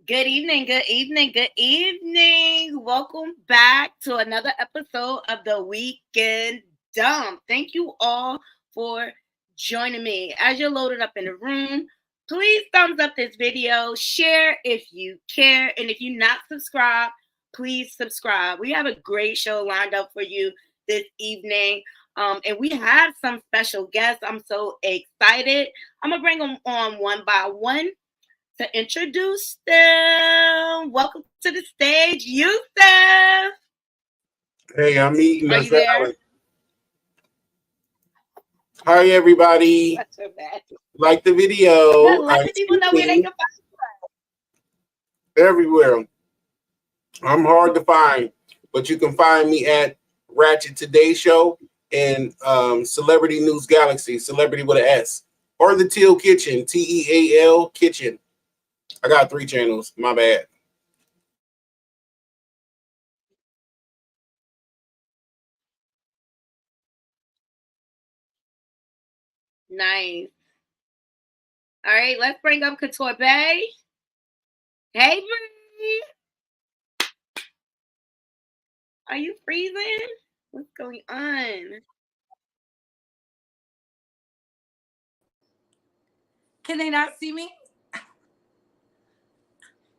Good evening, good evening, good evening. Welcome back to another episode of the Weekend Dump. Thank you all for joining me. As you're loaded up in the room, please thumbs up this video, share if you care, and if you're not subscribed, please subscribe. We have a great show lined up for you this evening. And we have some special guests. I'm so excited. I'm going to bring them on one by one to introduce them. Welcome to the stage, Yusuf. Hey, I'm eating Are a you there? salad. Hi, everybody. That's so bad. Like the video. Let the people know where they can find you. Everywhere. I'm hard to find, but you can find me at Ratchet Today Show and Celebrity News Galaxy, Celebrity with an S, or the Teal Kitchen, Teal Kitchen. I got 3 channels. My bad. Nice. All right, let's bring up Couture Bay. Hey, Bree. Are you freezing? What's going on? Can they not see me?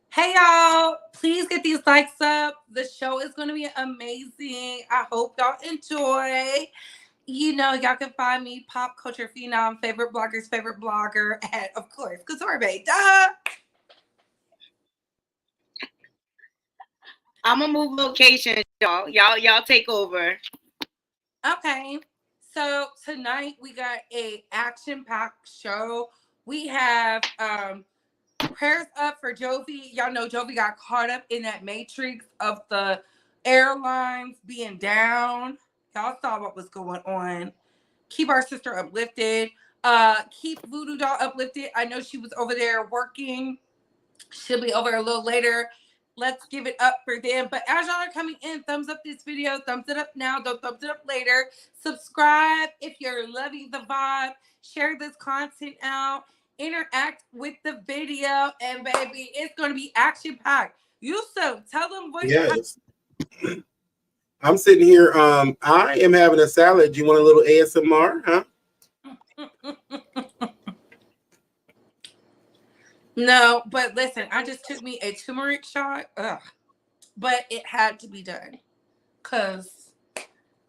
Hey, y'all. Please get these likes up. The show is going to be amazing. I hope y'all enjoy. You know, y'all can find me, Pop Culture Phenom, favorite blogger's favorite blogger, and, of course, Couture Bay. Duh! I'm going to move locations, y'all. Y'all take over. Okay. So, tonight, we got a action-packed show. We have... prayers up for Jovi. Y'all know Jovi got caught up in that matrix of the airlines being down. Y'all saw what was going on. Keep our sister uplifted. Keep Voodoo Doll uplifted. I know she was over there working. She'll be over a little later. Let's give it up for them. But as y'all are coming in, thumbs up this video. Thumbs it up now. Don't thumbs it up later. Subscribe if you're loving the vibe. Share this content out. Interact with the video, and baby, it's going to be action-packed. Yusuf, tell them what Yes. I'm sitting here. I am having a salad. You want a little ASMR, huh? No, but listen, I just took me a turmeric shot. But it had to be done. Because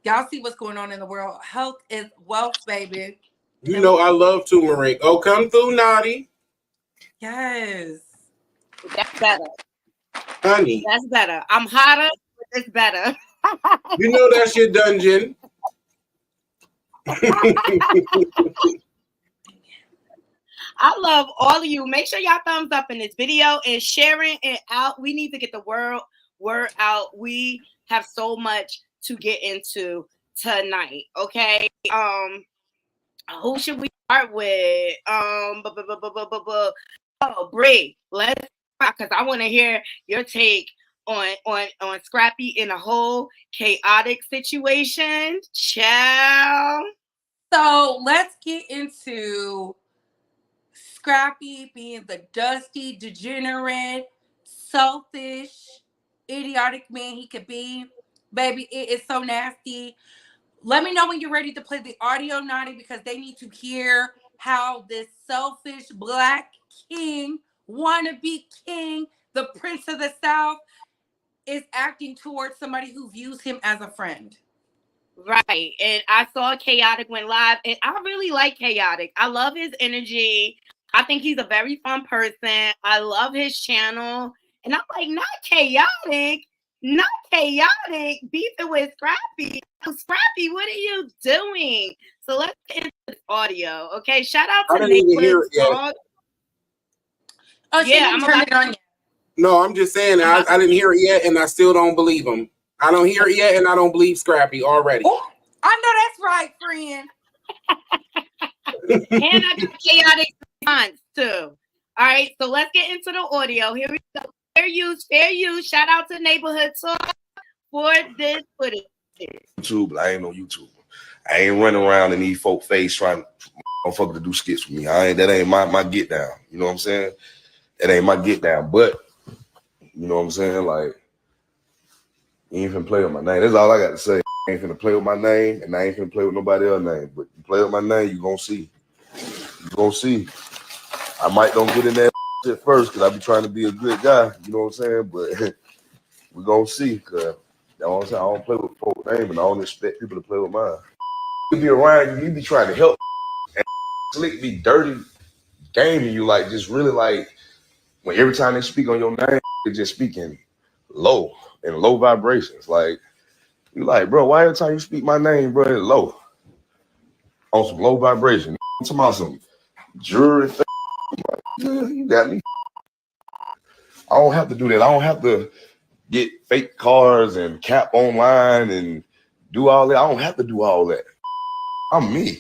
y'all see what's going on in the world. Health is wealth, baby. You know I love turmeric. Oh, come through, Naughty. Yes. That's better. Honey. That's better. I'm hotter, but it's better. You know that's your dungeon. I love all of you. Make sure y'all thumbs up in this video and sharing it out. We need to get the word out. We have so much to get into tonight. Okay. Who should we start with? Oh, Bree, let's talk, because I want to hear your take on Scrappy in a whole chaotic situation. Ciao. So let's get into Scrappy being the dusty, degenerate, selfish, idiotic man he could be. Baby, it is so nasty. Let me know when you're ready to play the audio, Naughty, because they need to hear how this selfish black king, wannabe king, the prince of the South, is acting towards somebody who views him as a friend. Right. And I saw Chaotic went live, and I really like Chaotic. I love his energy. I think he's a very fun person. I love his channel. And I'm like, not chaotic, beefing with Scrappy. Scrappy, what are you doing? So let's get into this audio. Okay. Shout out to Nicholas Dog. Oh, yeah, I'm turning it on yet. No, I'm just saying I didn't hear it yet, and I still don't believe him. I don't hear it yet, and I don't believe Scrappy already. Oh, I know that's right, friend. And I got Chaotic response too. All right, so let's get into the audio. Here we go. Fair use. Shout out to Neighborhood Talk for this footage. YouTube, I ain't no YouTuber. I ain't running around in these folk face trying motherfucker to do skits with me. That ain't my get down. You know what I'm saying? That ain't my get down. But You know what I'm saying? Like, you ain't finna play with my name. That's all I got to say. I ain't finna play with my name, and I ain't finna play with nobody else's name. But you play with my name, you gonna see. You gonna see. I might don't get in that shit first because I be trying to be a good guy. You know what I'm saying? But we gonna see. Cause you know what I'm saying? I don't play with folks' name, and I don't expect people to play with mine. You be around you be trying to help, and slick be dirty gaming you, like just really like when every time they speak on your name, they're just speaking low and low vibrations. Like you like, bro, why every time you speak my name, bro, it's low on some low vibration? I'm talking about some jewelry. Like, you got me. I don't have to do that. I don't have to get fake cars and cap online and do all that. I don't have to do all that. I'm me.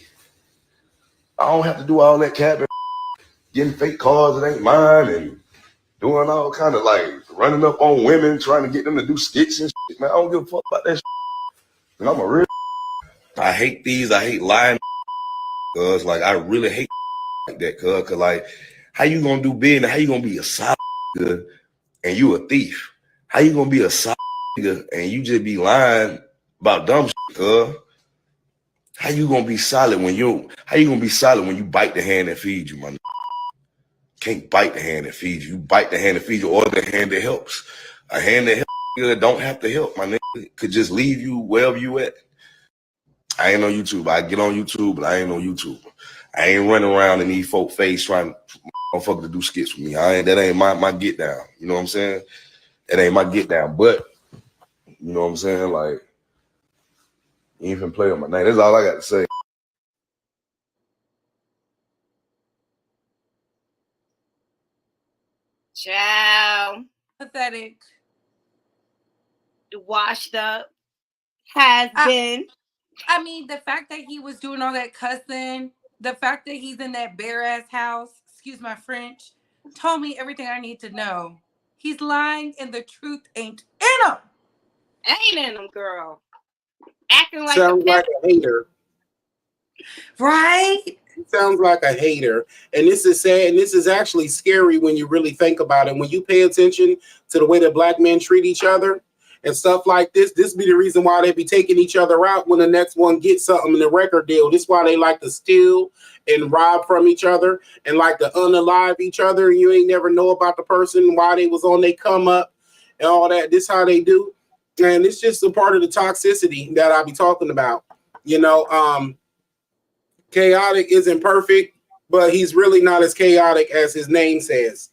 I don't have to do all that capping, getting fake cars that ain't mine, and doing all kind of like running up on women, trying to get them to do skits and shit. Man, I don't give a fuck about that shit. And I'm a real. I hate these. I hate lying. Cause like I really hate like that. Cause like how you gonna do business? How you gonna be a solid nigga and you a thief? How you gonna be a solid nigga and you just be lying about dumb shit? Cause how you gonna be solid when you? How you gonna be solid when you bite the hand that feeds you, man? Can't bite the hand that feeds you. You bite the hand that feeds you, or the hand that helps. A hand that helps don't have to help, my nigga. Could just leave you wherever you at. I ain't on YouTube. I get on YouTube, but I ain't on YouTube. I ain't running around in these folk face trying motherfucker to do skits with me. That ain't my get down. You know what I'm saying? That ain't my get down. But you know what I'm saying? Like, you ain't finna play with my name. That's all I got to say. Ciao. Pathetic. Washed up. Has been. I mean, the fact that he was doing all that cussing, the fact that he's in that bare ass house, excuse my French, told me everything I need to know. He's lying and the truth ain't in him. Ain't in him, girl. Acting like Sounds like a hater. Right? Sounds like a hater. And this is sad. And this is actually scary when you really think about it. When you pay attention to the way that black men treat each other and stuff like this be the reason why they be taking each other out when the next one gets something in the record deal. This is why they like to steal and rob from each other and like to unalive each other. And you ain't never know about the person, why they was on they come up and all that. This how they do. And it's just a part of the toxicity that I be talking about. You know, chaotic isn't perfect, but he's really not as chaotic as his name says.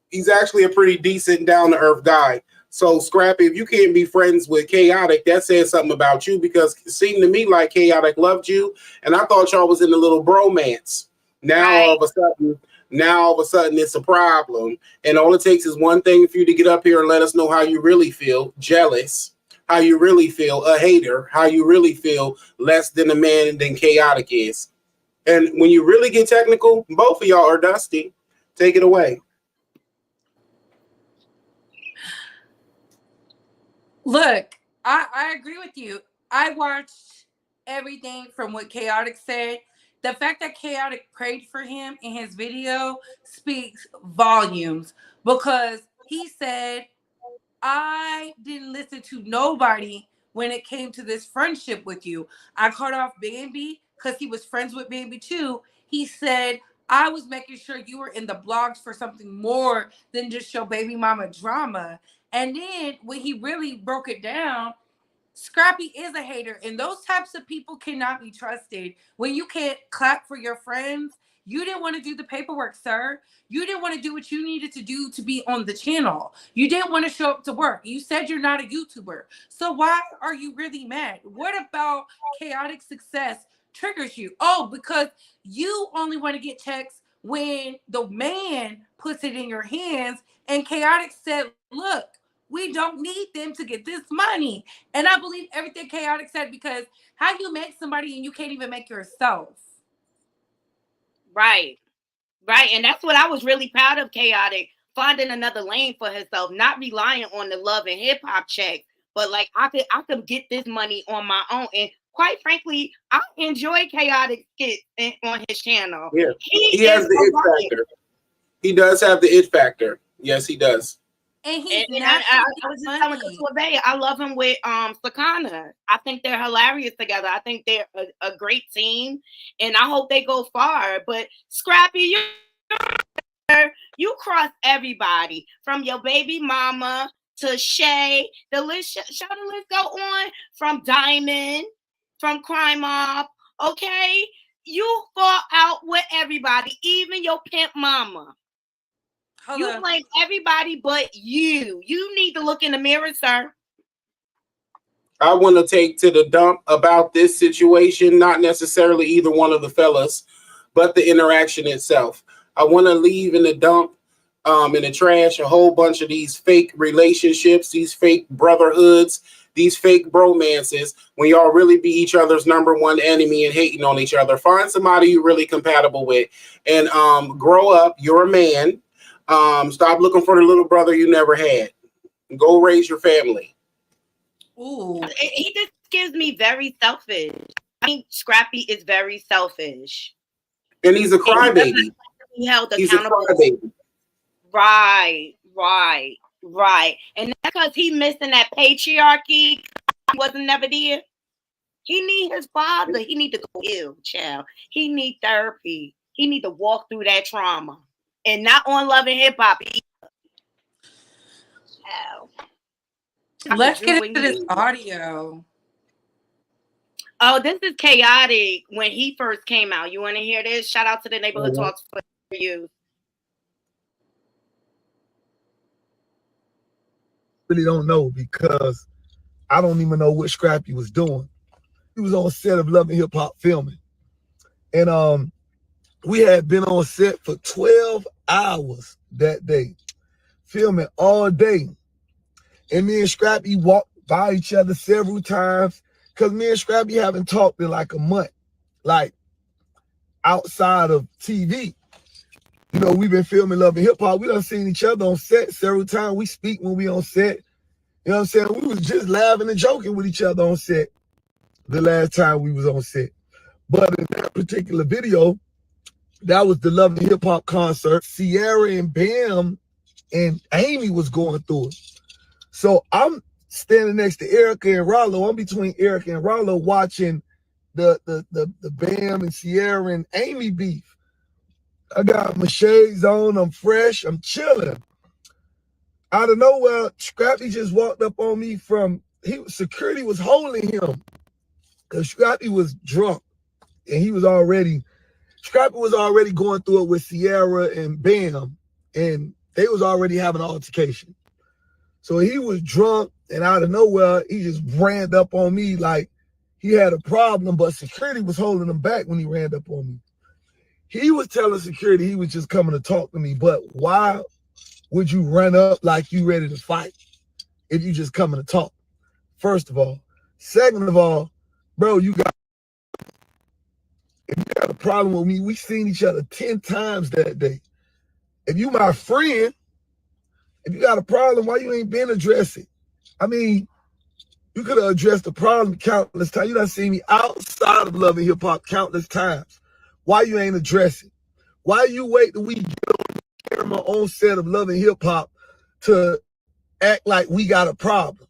He's actually a pretty decent, down-to-earth guy. So, Scrappy, if you can't be friends with Chaotic, that says something about you, because it seemed to me like Chaotic loved you, and I thought y'all was in a little bromance. Now, all of a sudden, it's a problem, and all it takes is one thing for you to get up here and let us know how you really feel: jealous, how you really feel, a hater, how you really feel, less than a man than Chaotic is. And when you really get technical, both of y'all are dusty. Take it away. Look, I agree with you. I watched everything from what Chaotic said. The fact that Chaotic prayed for him in his video speaks volumes, because he said, I didn't listen to nobody when it came to this friendship with you. I cut off Bambi because he was friends with Bambi too. He said, I was making sure you were in the blogs for something more than just your baby mama drama. And then when he really broke it down, Scrappy is a hater, and those types of people cannot be trusted. When you can't clap for your friends, you didn't want to do the paperwork, sir. You didn't want to do what you needed to do to be on the channel. You didn't want to show up to work. You said you're not a YouTuber. So why are you really mad? What about Chaotic success triggers you? Oh, because you only want to get checks when the man puts it in your hands. And Chaotic said, look, we don't need them to get this money. And I believe everything Chaotic said, because how you make somebody and you can't even make yourself? Right. And that's what I was really proud of Chaotic, finding another lane for herself, not relying on the love and hip hop check, but like I could get this money on my own. And quite frankly, I enjoy Chaotic skits on his channel. Yeah, he has the it factor. He does have the it factor. Yes, he does. And he's And naturally I was just telling funny. Today, I love him with Sakana. I think they're hilarious together. I think they're a great team, and I hope they go far. But Scrappy, you cross everybody from your baby mama to Shay. The list, shall the list go on, from Diamond, from Crime Mob. Okay, you fall out with everybody, even your pimp mama. You blame everybody but you. You need to look in the mirror, sir. I want to take to the dump about this situation, not necessarily either one of the fellas, but the interaction itself. I want to leave in the dump, in the trash, a whole bunch of these fake relationships, these fake brotherhoods, these fake bromances, when y'all really be each other's number one enemy and hating on each other. Find somebody you're really compatible with and grow up. You're a man. Stop looking for the little brother you never had. Go raise your family. Ooh. He just gives me very selfish. I mean, Scrappy is very selfish. And he's a crybaby. He held accountable. He's a crybaby. Right. And that's because he missing that patriarchy. He wasn't never there. He need his father. He need to go ill, child. He need therapy. He need to walk through that trauma. And not on Love and Hip Hop either. Let's get into this audio. Oh, this is chaotic when he first came out. You want to hear this? Shout out to the Neighborhood Talks for you. Really don't know because I don't even know what Scrappy was doing. He was on set of Love and Hip Hop filming. And we had been on set for 12 hours that day, filming all day. And me and Scrappy walked by each other several times because me and Scrappy haven't talked in like a month, like outside of TV. You know, we've been filming Love and Hip Hop. We done seen each other on set several times. We speak when we on set. You know what I'm saying? We was just laughing and joking with each other on set the last time we was on set. But in that particular video, that was the Love and Hip Hop concert. Sierra and Bam and Amy was going through it. So I'm standing next to Erica and Rollo. I'm between Erica and Rollo watching the Bam and Sierra and Amy beef. I got my shades on. I'm fresh. I'm chilling. Out of nowhere, Scrappy just walked up on me security was holding him because Scrappy was drunk and Scrappy was already going through it with Sierra and Bam, and they was already having an altercation. So he was drunk, and out of nowhere, he just ran up on me like he had a problem, but security was holding him back when he ran up on me. He was telling security he was just coming to talk to me, but why would you run up like you ready to fight if you just coming to talk? First of all. Second of all, bro, if you got a problem with me, we seen each other 10 times that day. If you my friend, if you got a problem, why you ain't been addressed it? I mean, you could have addressed the problem countless times. You done seen me outside of Love and Hip Hop countless times. Why you ain't address it? Why you wait till we get on the camera on set of Love and Hip Hop to act like we got a problem?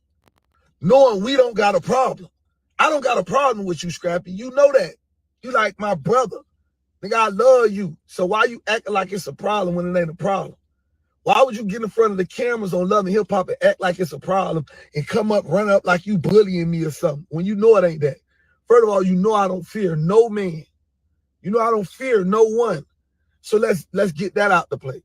Knowing we don't got a problem. I don't got a problem with you, Scrappy. You know that. You like my brother. Nigga, I love you. So why you acting like it's a problem when it ain't a problem? Why would you get in front of the cameras on Love and Hip Hop and act like it's a problem and come up, run up like you bullying me or something when you know it ain't that? First of all, you know I don't fear no man. You know I don't fear no one. So let's get that out the plate.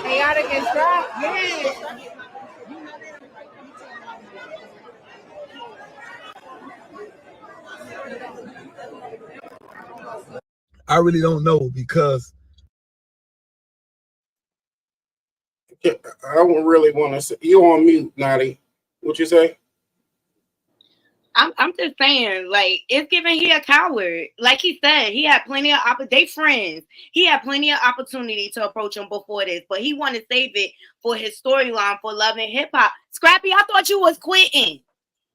Chaotic and Scrap, yeah. I really don't know because I don't really want to say. You on mute, Naughty. What you say? I'm just saying, like, it's giving he a coward. Like he said, he had plenty of they friends. He had plenty of opportunity to approach him before this, but he wanted to save it for his storyline for Love and Hip Hop. Scrappy, I thought you was quitting.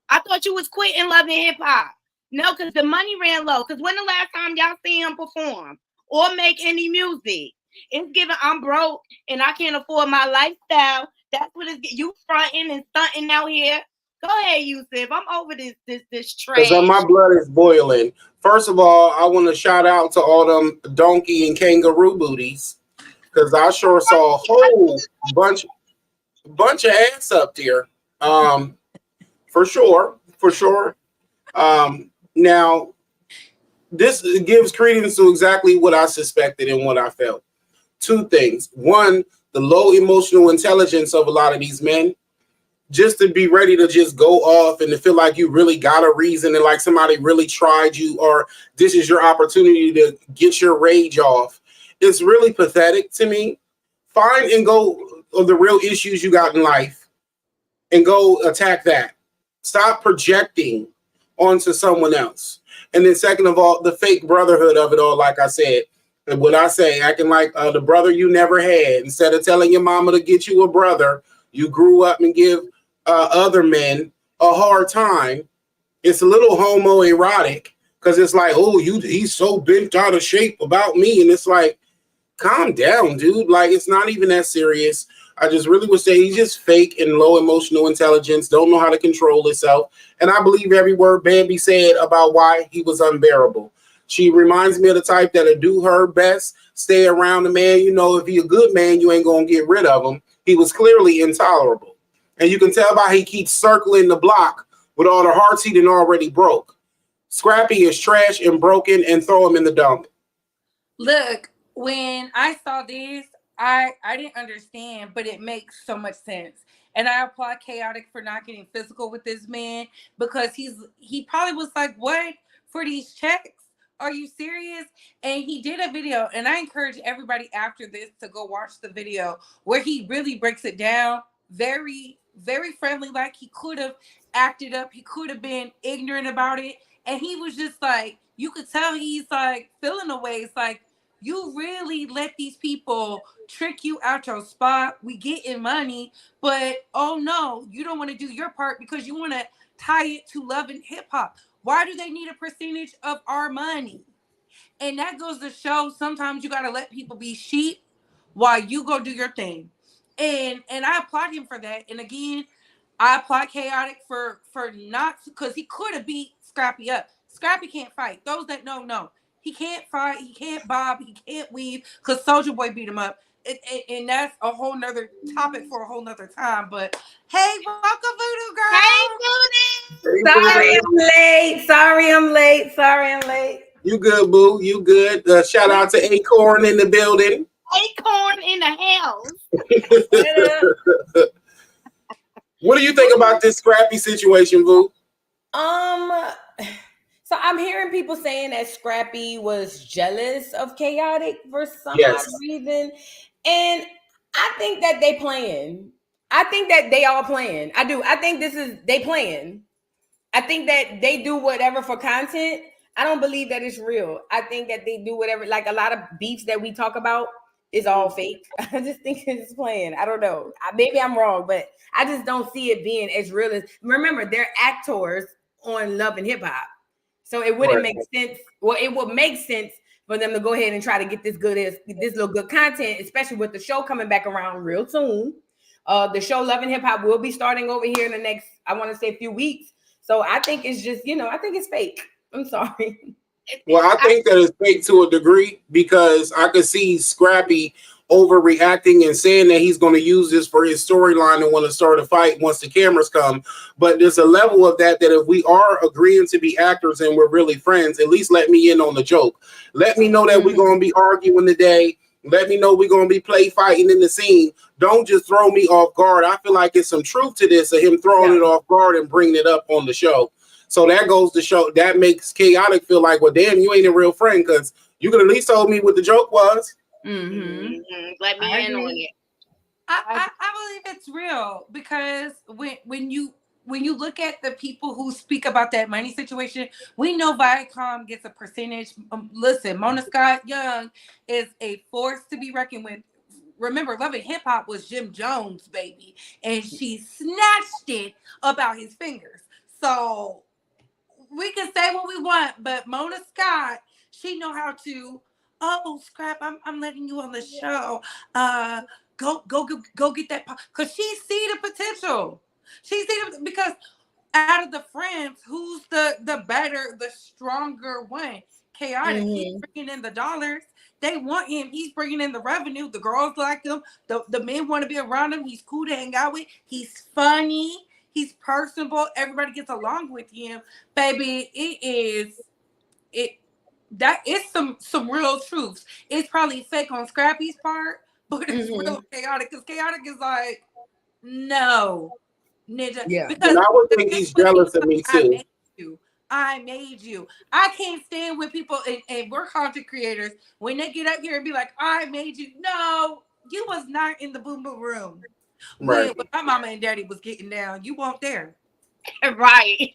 I thought you was quitting Love and Hip Hop. No, because the money ran low. Because when the last time y'all see him perform or make any music? It's giving I'm broke and I can't afford my lifestyle. That's what it's you fronting and stunting out here. Go ahead, Yusuf. I'm over this trash. Because my blood is boiling. First of all, I want to shout out to all them donkey and kangaroo booties. Because I sure saw a whole bunch of ass up there. For sure. Now, this gives credence to exactly what I suspected and what I felt. Two things. One, the low emotional intelligence of a lot of these men. Just to be ready to just go off and to feel like you really got a reason and like somebody really tried you or this is your opportunity to get your rage off. It's really pathetic to me. Find and go on the real issues you got in life and go attack that. Stop projecting onto someone else. And then second of all, the fake brotherhood of it all, like I said, and what I say, acting like the brother you never had. Instead of telling your mama to get you a brother, you grew up and give other men a hard time. It's a little homoerotic because it's like, oh, he's so bent out of shape about me. And it's like, calm down, dude. Like, it's not even that serious. I just really would say he's just fake and low emotional intelligence, don't know how to control himself. And I believe every word Bambi said about why he was unbearable. She reminds me of the type that'll do her best, stay around the man. You know, if he a good man, you ain't going to get rid of him. He was clearly intolerable. And you can tell by he keeps circling the block with all the hearts he done already broke. Scrappy is trash and broken and throw him in the dump. Look, when I saw this, I didn't understand, but it makes so much sense. And I applaud Chaotic for not getting physical with this man because he probably was like, what? For these checks? Are you serious? And he did a video, and I encourage everybody after this to go watch the video where he really breaks it down very, very friendly, like he could have acted up. He could have been ignorant about it. And he was just like, you could tell he's like feeling a way. It's like, you really let these people trick you out your spot. We getting money, but oh no, you don't want to do your part because you want to tie it to Love and Hip Hop. Why do they need a percentage of our money? And that goes to show sometimes you got to let people be sheep while you go do your thing. And I applaud him for that. And again, I applaud Chaotic for not, because he could have beat Scrappy up. Scrappy can't fight. Those that know. He can't fight. He can't bob. He can't weave because Soulja Boy beat him up. And that's a whole nother topic for a whole nother time. But hey, welcome, Voodoo Girl. Hey, Voodoo. Sorry, I'm late. You good, boo? You good? Shout out to Acorn in the building. Acorn in the house. What do you think about this Scrappy situation, boo? So I'm hearing people saying that Scrappy was jealous of Chaotic for some odd reason. And I think that they playing. I think that they all playing. I do. I think they playing. I think that they do whatever for content. I don't believe that it's real. I think that they do whatever, like a lot of beefs that we talk about is all fake. I just think it's playing. I don't know. Maybe I'm wrong, but I just don't see it being as real as, remember, they're actors on Love and Hip Hop. So it wouldn't make sense. Well, it would make sense for them to go ahead and try to get this little good content, especially with the show coming back around real soon. The show Love and Hip Hop will be starting over here in the next, I want to say, a few weeks. So I think it's just, I think it's fake. I'm sorry. Well, I think that it's fake to a degree because I could see Scrappy overreacting and saying that he's going to use this for his storyline and want to start a fight once the cameras come. But there's a level of that if we are agreeing to be actors and we're really friends, at least let me in on the joke. Let me know that we're going to be arguing today. Let me know we're going to be play fighting in the scene. Don't just throw me off guard. I feel like it's some truth to this of him throwing it off guard and bringing it up on the show. So that goes to show, that makes Chaotic feel like, well, damn, you ain't a real friend because you could at least told me what the joke was. Mm-hmm. Let me in on it. I believe it's real because when when you look at the people who speak about that money situation, we know Viacom gets a percentage. Listen, Mona Scott Young is a force to be reckoned with. Remember, Love and Hip Hop was Jim Jones' baby, and she snatched it about his fingers. So we can say what we want, but Mona Scott, she know how to. Oh, Scrap, I'm letting you on the show. Go get that because she see the potential. She see the, because out of the friends, who's the better, the stronger one? Chaotic. He's bringing in the dollars. They want him. He's bringing in the revenue. The girls like him. The men want to be around him. He's cool to hang out with. He's funny. He's personable. Everybody gets along with him. Baby, that is some real truths. It's probably fake on Scrappy's part, but it's real chaotic because chaotic is like, no, ninja. Yeah. Because I would think he's jealous of me too. I made you. I can't stand when people and we're content creators when they get up here and be like, I made you. No, you was not in the boom boom room. Right. When my mama and daddy was getting down, you weren't there. Right.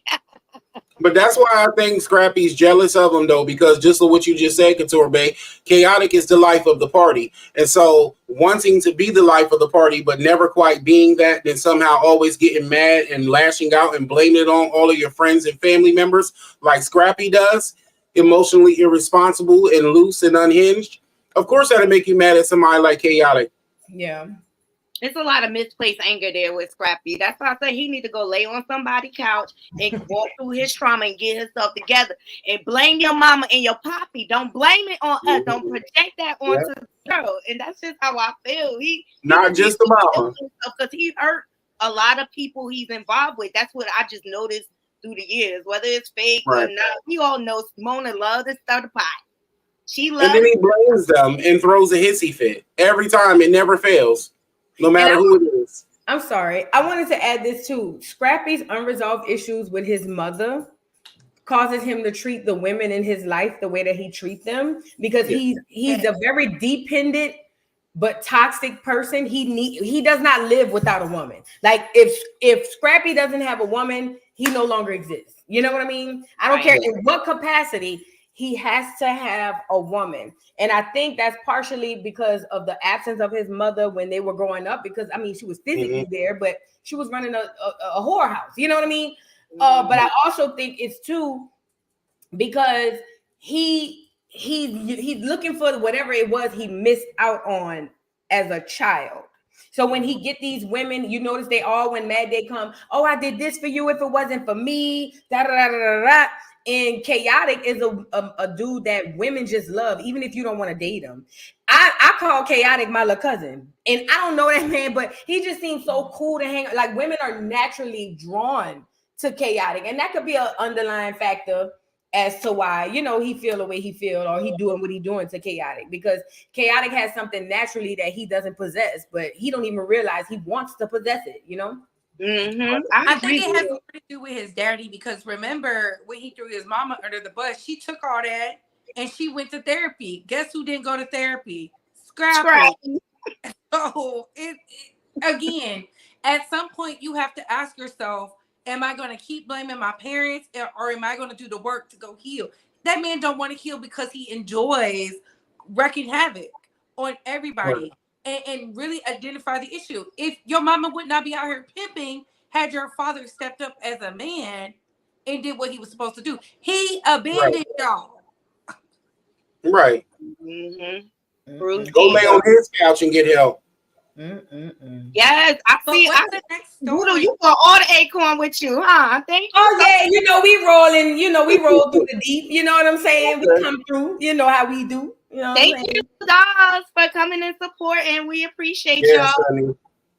But that's why I think Scrappy's jealous of him, though, because just of what you just said, Couture Bay, chaotic is the life of the party. And so wanting to be the life of the party, but never quite being that, then somehow always getting mad and lashing out and blaming it on all of your friends and family members like Scrappy does, emotionally irresponsible and loose and unhinged. Of course, that'll make you mad at somebody like Chaotic. Yeah. It's a lot of misplaced anger there with Scrappy. That's why I say he need to go lay on somebody's couch and walk through his trauma and get himself together. And blame your mama and your poppy. Don't blame it on us. Don't project that onto the girl. And that's just how I feel. He Not just the mama. Because he hurt a lot of people he's involved with. That's what I just noticed through the years. Whether it's fake or not, we all know Mona loves to stir the pot. She loves. And then he blames them and throws a hissy fit. Every time, it never fails. No matter who it is. I'm sorry. I wanted to add this too. Scrappy's unresolved issues with his mother causes him to treat the women in his life the way that he treats them because he's a very dependent but toxic person. He does not live without a woman. Like if Scrappy doesn't have a woman, he no longer exists. You know what I mean? I don't care in what capacity. He has to have a woman. And I think that's partially because of the absence of his mother when they were growing up, because I mean, she was physically there, but she was running a whorehouse. You know what I mean? But I also think it's too because he's looking for whatever it was he missed out on as a child. So when he get these women, you notice they all, when Mad Day come, oh, I did this for you if it wasn't for me, da da da da da. And Chaotic is a dude that women just love, even if you don't want to date him. I call Chaotic my little cousin. And I don't know that man, but he just seems so cool to hang. Like women are naturally drawn to Chaotic. And that could be an underlying factor as to why, you know, he feel the way he feel or he doing what he doing to Chaotic. Because Chaotic has something naturally that he doesn't possess, but he don't even realize he wants to possess it, you know? I think it has more to do with his daddy because remember when he threw his mama under the bus, she took all that and she went to therapy. Guess who didn't go to therapy? Scrappy. So again, at some point you have to ask yourself, am I going to keep blaming my parents or am I going to do the work to go heal? That man don't want to heal because he enjoys wreaking havoc on everybody. And really identify the issue. If your mama would not be out here pimping, had your father stepped up as a man and did what he was supposed to do. He abandoned y'all. Right. Go lay on his couch and get help. Yes, I see. The next story? You got all the acorn with you, huh? Thank you. Oh yeah, you know we rolling. You know we roll through the deep. You know what I'm saying? We come through. You know how we do. You know thank you guys for coming and support, and we appreciate y'all. Honey.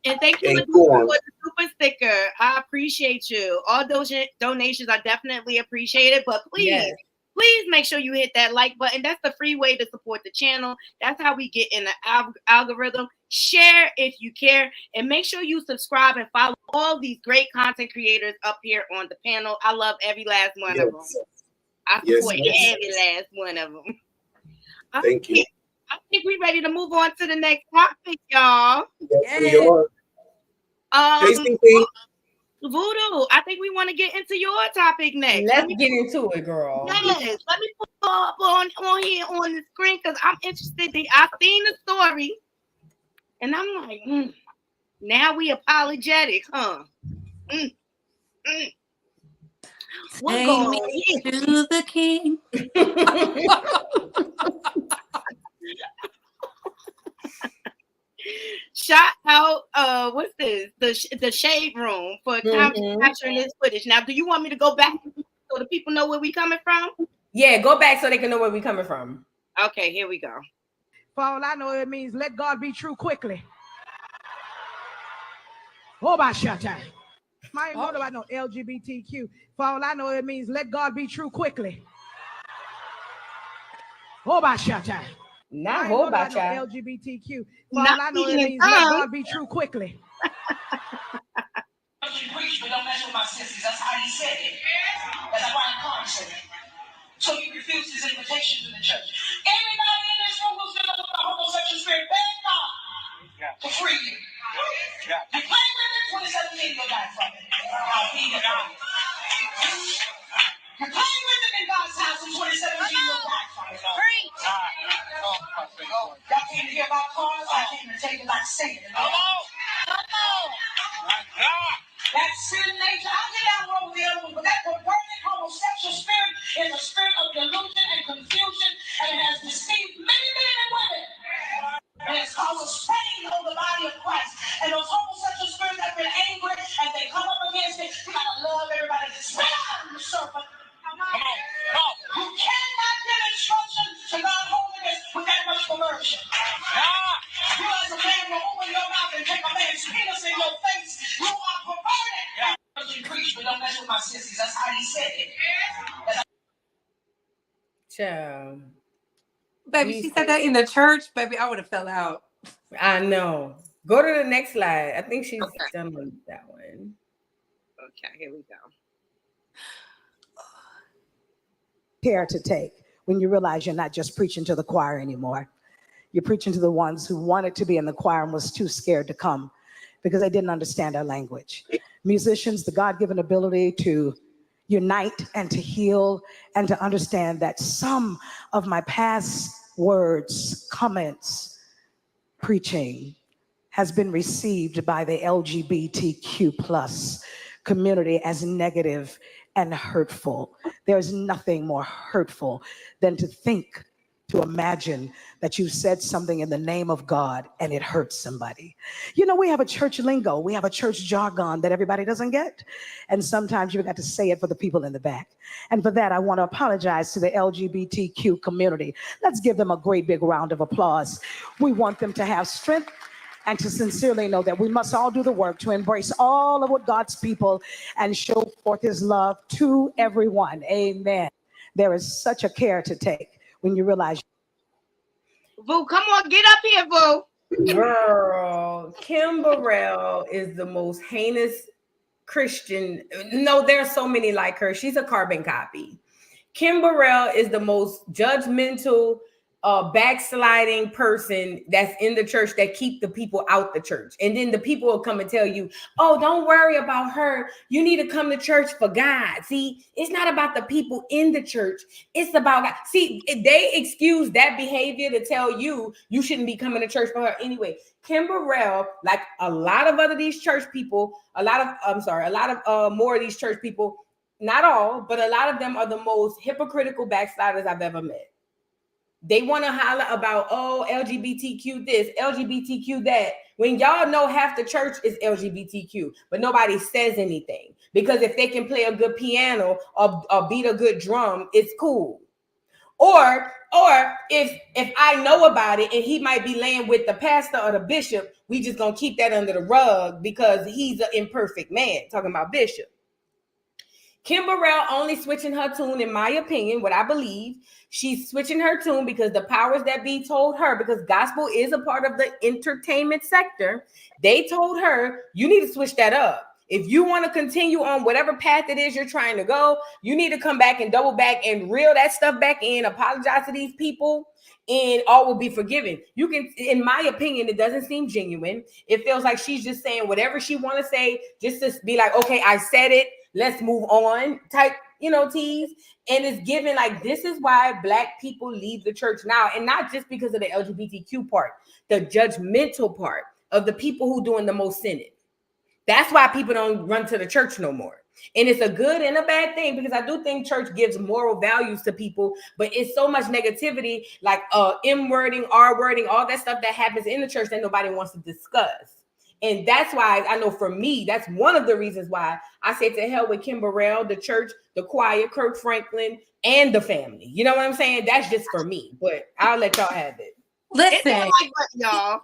And thank you for the super sticker. I appreciate you. All those donations are definitely appreciated, but please make sure you hit that like button. That's the free way to support the channel. That's how we get in the algorithm. Share if you care, and make sure you subscribe and follow all these great content creators up here on the panel. I love every last one of them. I support every last one of them. Thank you. I think we're ready to move on to the next topic, y'all. Yes, we are. JCP. Voodoo, I think we want to get into your topic next. Let's get into it, girl. Yes, let me put up on here on the screen because I'm interested. I've seen the story, and I'm like, now we apologetic, huh? What going on here? To the king. Shout out, what's this? The Shade Room for capturing this footage. Now, do you want me to go back so the people know where we coming from? Yeah, go back so they can know where we coming from. Okay, here we go. For all I know, it means let God be true quickly. Oh, my shut up. I ain't know about no LGBTQ. For all I know, it means let God be true quickly. Oh, my shut up. Not whole about y'all. LGBTQ. For all I know, it means let God be true quickly. Preach, but don't mess with my sisters. That's how he said it. That's why I'm constant. So he refused his invitation to the church. Anybody in this room who's filled with the homosexual spirit, beg God to free you. You play with it, 27 million will die from it. I'll feed it for you. You play with it in God's house, and 27 million will die from it. Y'all came to hear about cars? I came to tell you about Satan. Come on! That sin nature, I'll get down wrong with the other one, but that perverted homosexual spirit is a spirit of delusion and confusion, and it has deceived many men and women. And it's caused a stain on the body of Christ. And those homosexual spirits have been angry, and they come up against it. You gotta love everybody. Spit out the serpent. Come on. You cannot give instruction to God holiness with that much perversion. You as a man will open your mouth and take a man's penis in your face. You are perverted. You preach, but don't mess with my sissies. That's how he said it. Child. Baby, she said that in the church. Baby, I would have fell out. I know. Go to the next slide. I think she's done with that one. Okay, here we go. Care to take when you realize you're not just preaching to the choir anymore. You're preaching to the ones who wanted to be in the choir and was too scared to come because they didn't understand our language. Musicians, the God-given ability to unite and to heal and to understand that some of my past words, comments, preaching has been received by the LGBTQ plus community as negative and hurtful. There's nothing more hurtful than to think, to imagine that you said something in the name of God and it hurts somebody. You know, we have a church lingo, we have a church jargon that everybody doesn't get. And sometimes you've got to say it for the people in the back. And for that, I want to apologize to the LGBTQ community. Let's give them a great big round of applause. We want them to have strength and to sincerely know that we must all do the work to embrace all of what God's people and show forth his love to everyone. Amen. There is such a care to take when you realize. Boo, come on, get up here, Boo. Girl, Kim Burrell is the most heinous Christian. No, there are so many like her. She's a carbon copy. Kim Burrell is the most judgmental, backsliding person that's in the church that keep the people out the church. And then the people will come and tell you, oh, don't worry about her. You need to come to church for God. See, it's not about the people in the church. It's about God. See, they excuse that behavior to tell you you shouldn't be coming to church for her anyway. Kim Burrell, like a lot of these church people, a lot of more of these church people, not all, but a lot of them are the most hypocritical backsliders I've ever met. They want to holler about, oh, LGBTQ this, LGBTQ that, when y'all know half the church is LGBTQ, but nobody says anything. Because if they can play a good piano or beat a good drum, it's cool. Or if I know about it and he might be laying with the pastor or the bishop, we just gonna keep that under the rug because he's an imperfect man, talking about bishop. Kim Burrell only switching her tune, in my opinion, what I believe. She's switching her tune because the powers that be told her, because gospel is a part of the entertainment sector, they told her, you need to switch that up. If you want to continue on whatever path it is you're trying to go, you need to come back and double back and reel that stuff back in, apologize to these people, and all will be forgiven. You can, in my opinion, it doesn't seem genuine. It feels like she's just saying whatever she want to say, just to be like, okay, I said it, let's move on type, tease. And it's given like, this is why Black people leave the church now. And not just because of the LGBTQ part, the judgmental part of the people who doing the most sinning. That's why people don't run to the church no more. And it's a good and a bad thing, because I do think church gives moral values to people, but it's so much negativity, like M wording, R wording, all that stuff that happens in the church that nobody wants to discuss. And that's why I know for me, that's one of the reasons why I say to hell with Kim Burrell, the church, the choir, Kirk Franklin, and the family. You know what I'm saying? That's just for me, but I'll let y'all have it. Listen, like what, y'all?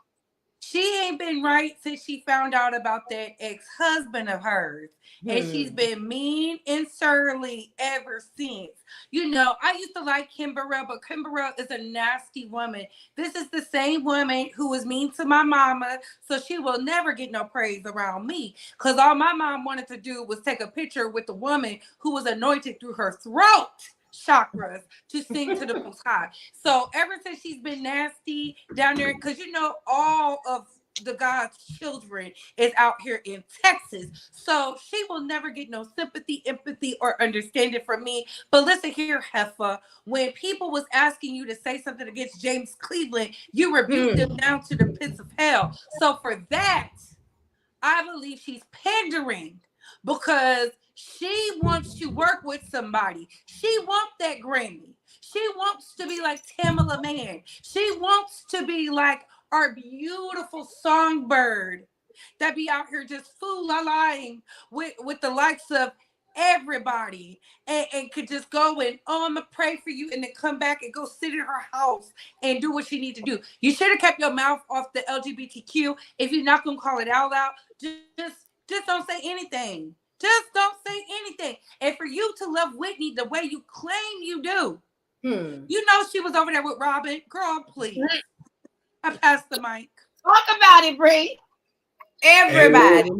She ain't been right since she found out about that ex-husband of hers. And she's been mean and surly ever since. I used to like Kim Burrell, but Kim Burrell is a nasty woman. This is the same woman who was mean to my mama, so she will never get no praise around me. Because all my mom wanted to do was take a picture with the woman who was anointed through her throat chakras to sing to the Most High. So ever since she's been nasty down there, because all of the God's children is out here in Texas, so she will never get no sympathy, empathy, or understanding from me. But listen here, Heffa, when people was asking you to say something against James Cleveland, you rebuked them down to the pits of hell. So for that, I believe she's pandering, because she wants to work with somebody. She wants that Grammy. She wants to be like Tamala Mann. She wants to be like our beautiful songbird that be out here just fool-la-lying with the likes of everybody, and could just go and, I'm gonna pray for you, and then come back and go sit in her house and do what she need to do. You should have kept your mouth off the LGBTQ. If you're not gonna call it out loud, just don't say anything. Just don't say anything. And for you to love Whitney the way you claim you do, she was over there with Robin. Girl, please. I passed the mic. Talk about it, Bree. Everybody.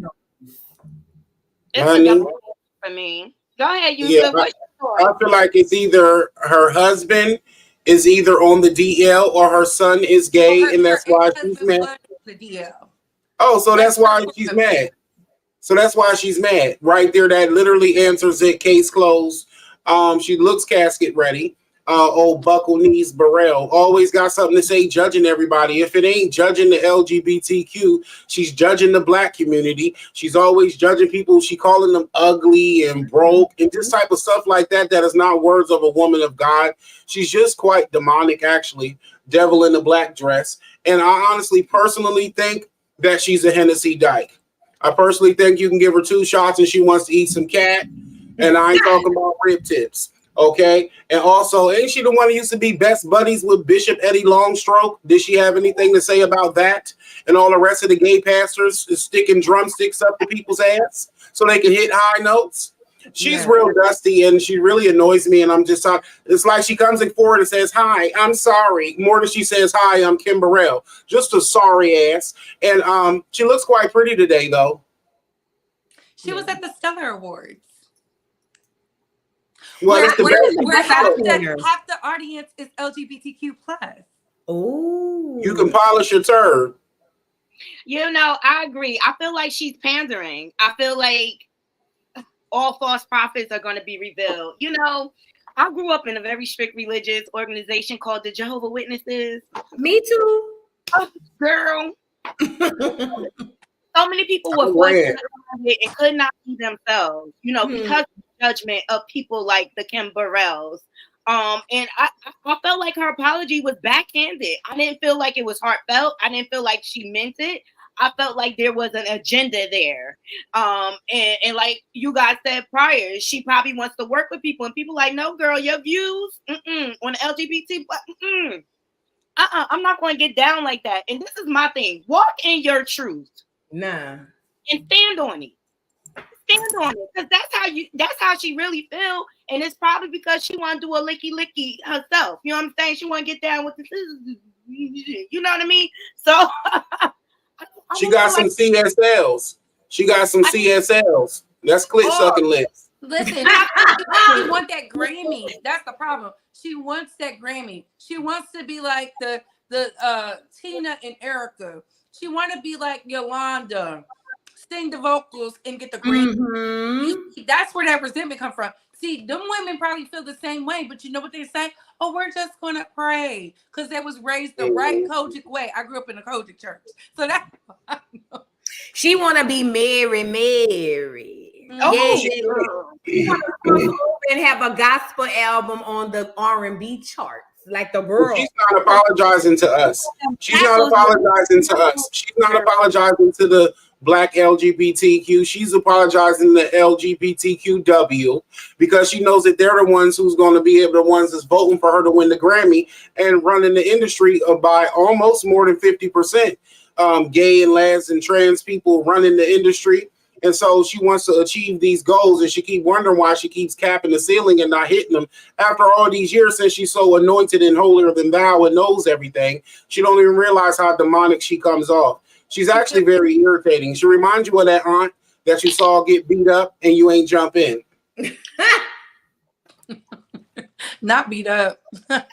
It's a double for me. Go ahead, Yusuf. What's your story? I feel like it's either her husband is either on the DL or her son is gay, and that's why she's mad. The DL. Oh, so that's why she's mad. So that's why she's mad. Right there, that literally answers it. Case closed. She looks casket ready. Old buckle knees Burrell always got something to say, judging everybody. If it ain't judging the LGBTQ, she's judging the Black community. She's always judging people. She calling them ugly and broke and just type of stuff like that. That is not words of a woman of God. She's just quite demonic, actually. Devil in a black dress. And I honestly, personally think that she's a Hennessy dyke. I personally think you can give her 2 shots and she wants to eat some cat. And I ain't talking about rib tips. Okay. And also, ain't she the one who used to be best buddies with Bishop Eddie Longstroke? Did she have anything to say about that? And all the rest of the gay pastors is sticking drumsticks up to people's ass so they can hit high notes? She's real dusty and she really annoys me. And I'm just talking. It's like she comes in forward and says, "Hi, I'm sorry." More than she says, "Hi, I'm Kim Burrell." Just a sorry ass. And she looks quite pretty today, though. She was at the Stellar Awards. Well, it's the where half the audience is LGBTQ plus. Oh, you can polish your turd. I agree. I feel like she's pandering. I feel like all false prophets are going to be revealed. I grew up in a very strict religious organization called the Jehovah's Witnesses. Me too. Oh, girl. So many people were forced to it and could not be themselves, because of the judgment of people like the Kim Burrells. And I felt like her apology was backhanded. I didn't feel like it was heartfelt. I didn't feel like she meant it. I felt like there was an agenda there. And like you guys said prior, she probably wants to work with people, and people like, no, girl, your views on LGBT, I'm not going to get down like that. And this is my thing: walk in your truth, and stand on it. Stand on it, because that's how she really feel, and it's probably because she want to do a licky herself. You know what I'm saying? She want to get down with the, you know what I mean? So. She got some CSLs. She got some CSLs. That's clit sucking lips. Listen, she wants that Grammy. That's the problem. She wants that Grammy. She wants to be like the Tina and Erica. She want to be like Yolanda, sing the vocals and get the Grammy. Mm-hmm. That's where that resentment come from. See, them women probably feel the same way, but you know what they say? Oh, we're just gonna pray because they was raised the right Kojic way. I grew up in a Kojic church, so that's I know. She want to be Mary. Oh, She want to come over and have a gospel album on the R&B charts, like the Burrell. She's not apologizing to us. She's not apologizing to us. She's not apologizing to the Black LGBTQ. She's apologizing to LGBTQW because she knows that they're the ones who's going to be the ones that's voting for her to win the Grammy and running the industry by almost more than 50%. Gay and les and trans people running the industry. And so she wants to achieve these goals, and she keeps wondering why she keeps capping the ceiling and not hitting them. After all these years, since she's so anointed and holier than thou and knows everything, she don't even realize how demonic she comes off. She's actually very irritating. She reminds you of that aunt that you saw get beat up and you ain't jump in. Not beat up. This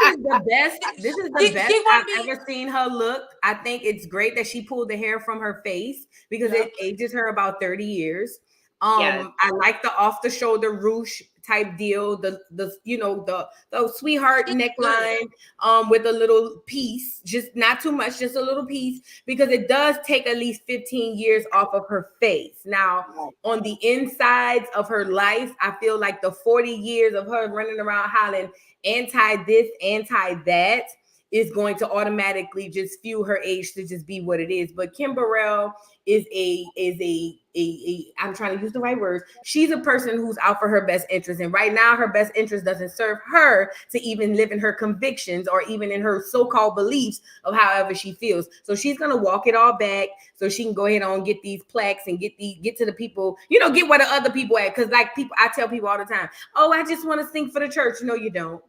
is the best. This is the best I've ever seen her look. I think it's great that she pulled the hair from her face because it ages her about 30 years. I like the off the shoulder ruche type deal, the sweetheart neckline with a little piece, just not too much, just a little piece, because it does take at least 15 years off of her face. Now, on the insides of her life, I feel like the 40 years of her running around hollering anti this, anti that is going to automatically just fuel her age to just be what it is. But Kim Burrell is a I'm trying to use the right words. She's a person who's out for her best interest. And right now, her best interest doesn't serve her to even live in her convictions or even in her so-called beliefs of however she feels. So she's going to walk it all back so she can go ahead and get these plaques and get to the people, get where the other people at. Because like I tell people all the time, oh, I just want to sing for the church. No, you don't.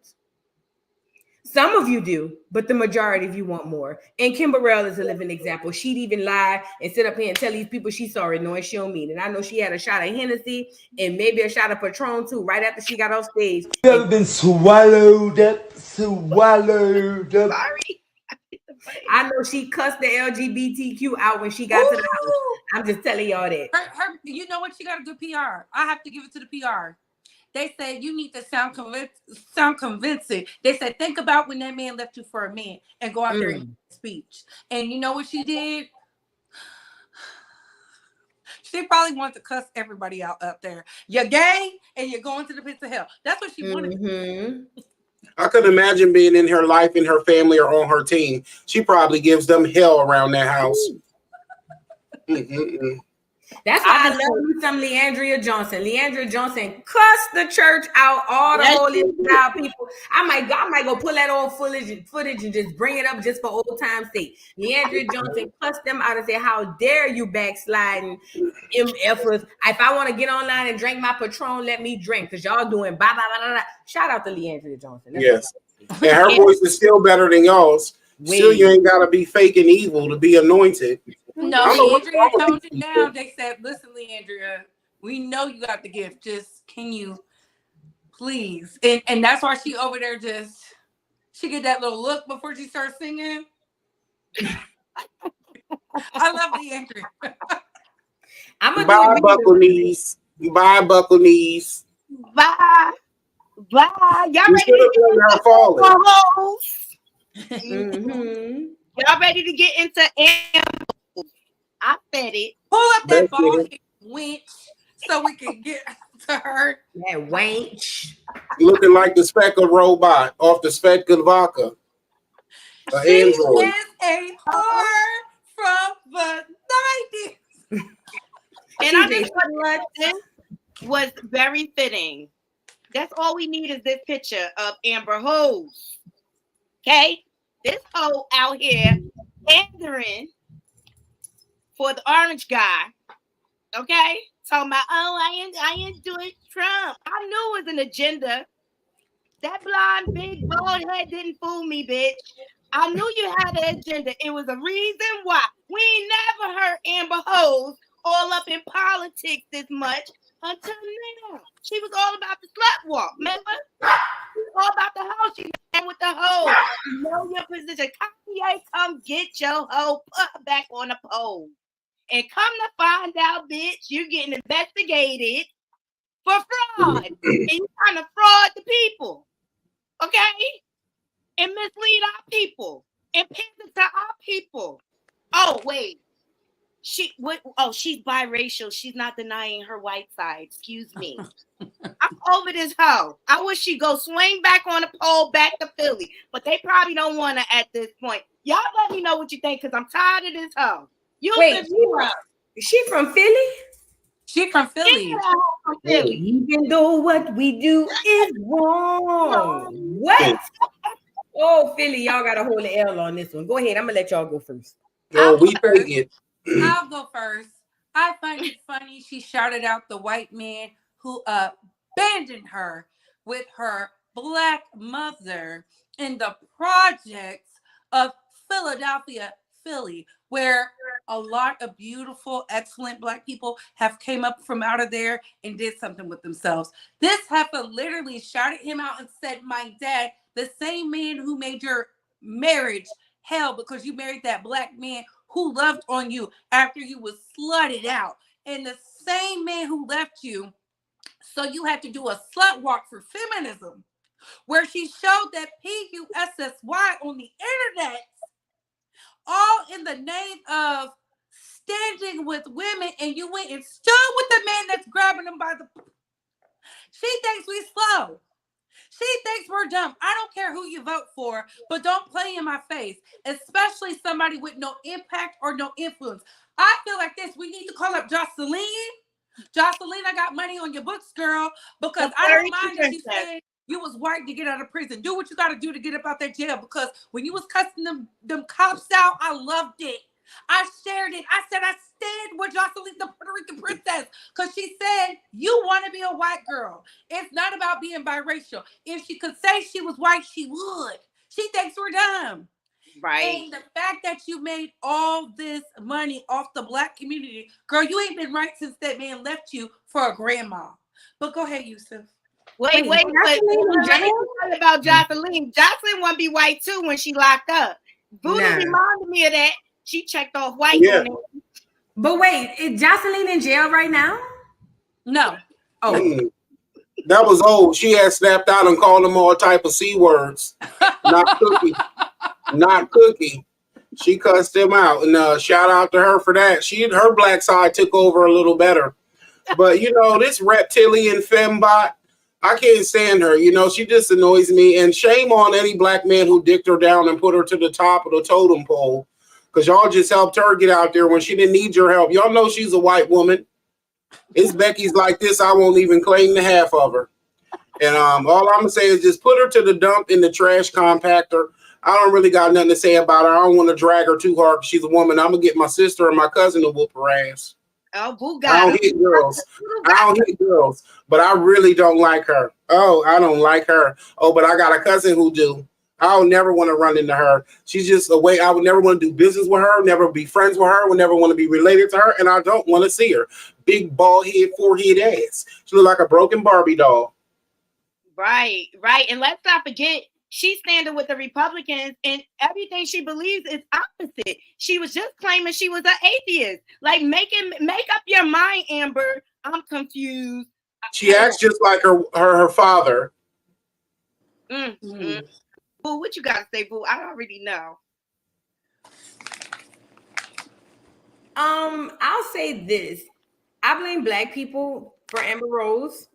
Some of you do, but the majority of you want more. And Kim Burrell is a living example. She'd even lie and sit up here and tell these people she's sorry, knowing she don't mean it. I know she had a shot of Hennessy and maybe a shot of Patron too, right after she got off stage. You ever been swallowed up? Sorry. I know she cussed the LGBTQ out when she got to the house. I'm just telling y'all that. You know what? She got a good PR. I have to give it to the PR. They said you need to sound convincing. They said think about when that man left you for a man and go out there and speech. And you know what she did? She probably wanted to cuss everybody out up there. You're gay and you're going to the pits of hell. That's what she wanted. Mm-hmm. I could imagine being in her life and her family or on her team. She probably gives them hell around that house. That's why I love me some Leandria Johnson. Leandria Johnson cussed the church out, all the holy style people. I might go pull that old footage and just bring it up just for old time's sake. Leandria Johnson cussed them out and said, how dare you backsliding MFers. If I want to get online and drink my Patron, let me drink because y'all doing blah, blah, blah, blah. Shout out to Leandria Johnson. Yes. And her voice is still better than y'all's. Still, you ain't got to be fake and evil to be anointed. No, Leandria toned it down. They said, listen, Leandria, we know you got the gift. Just can you please? And that's why she over there she get that little look before she starts singing. I love Leandria. Bye, buckle knees. Bye, buckle knees. Bye. Y'all ready to get Y'all ready to get into I said it. Pull up that ball winch so we can get to her. That wench. Looking like the Speckle robot off the Speckle Vodka. She is a whore from the 90s. And I just thought this was very fitting. That's all we need is this picture of Amber Hose. Okay? This hoe out here pandering for the orange guy, okay? Talking about, oh, I ain't doing Trump. I knew it was an agenda. That blonde, big, bald head didn't fool me, bitch. I knew you had an agenda. It was a reason why. We ain't never heard Amber Hose all up in politics this much until now. She was all about the slut walk, remember? She was all about the hoe. She ran with the hoe. You know your position. Kanye, come get your hoe, put her back on the pole. And come to find out, bitch, you're getting investigated for fraud. And you're trying to fraud the people. Okay? And mislead our people. And pander to our people. Oh, wait. She's biracial. She's not denying her white side. Excuse me. I'm over this hoe. I wish she'd go swing back on the pole back to Philly. But they probably don't want to at this point. Y'all let me know what you think, because I'm tired of this hoe. Wait, she from Philly? She from Philly. Yeah, from Philly. Even though what we do is wrong. What? Oh, Philly, y'all got to hold the L on this one. Go ahead. I'm going to let y'all go first. Yo, we take it. I'll go first. I find it funny she shouted out the white man who abandoned her with her black mother in the projects of Philadelphia, Philly, where a lot of beautiful, excellent black people have came up from out of there and did something with themselves. This heifer literally shouted him out and said, my dad, the same man who made your marriage hell because you married that black man who loved on you after you was slutted out, and the same man who left you, so you had to do a slut walk for feminism, where she showed that PUSSY on the internet, all in the name of standing with women, and you went and stood with the man that's grabbing them by the... She thinks we slow. She thinks we're dumb. I don't care who you vote for, but don't play in my face, especially somebody with no impact or no influence. I feel like this. We need to call up Jocelyn. Jocelyn, I got money on your books, girl, because I don't mind that you said you was white to get out of prison. Do what you got to do to get up out that jail, because when you was cussing them cops out, I loved it. I shared it. I said I stand with Jocelyn, the Puerto Rican princess, because she said, you want to be a white girl. It's not about being biracial. If she could say she was white, she would. She thinks we're dumb. Right. And the fact that you made all this money off the black community, girl, you ain't been right since that man left you for a grandma. But go ahead, Yusuf. Wait. What about Jocelyn? Jocelyn want to be white too when she locked up. Buddha reminded me of that. She checked off white. Yeah. But wait, is Jocelyn in jail right now? No. Oh. That was old. She had snapped out and called them all type of C words. Not Cookie. Not Cookie. She cussed him out. And shout out to her for that. Her black side took over a little better. But, this reptilian fembot, I can't stand her. She just annoys me. And shame on any black man who dicked her down and put her to the top of the totem pole. Because y'all just helped her get out there when she didn't need your help. Y'all know she's a white woman. It's Becky's like this, I won't even claim the half of her. And all I'm going to say is just put her to the dump in the trash compactor. I don't really got nothing to say about her. I don't want to drag her too hard because she's a woman. I'm going to get my sister and my cousin to whoop her ass. Oh, boo I don't hit girls. But I really don't like her. Oh, I don't like her. Oh, but I got a cousin who do. I'll never want to run into her. She's just a way I would never want to do business with her, never be friends with her, would never want to be related to her, and I don't want to see her. Big bald head, forehead ass. She look like a broken Barbie doll. Right. And let's not forget, she's standing with the Republicans, and everything she believes is opposite. She was just claiming she was an atheist. Like, make up your mind, Amber. I'm confused. She acts just like her father. Mm-hmm. Boo, what you gotta say, Boo? I already know. I'll say this. I blame black people for Amber Rose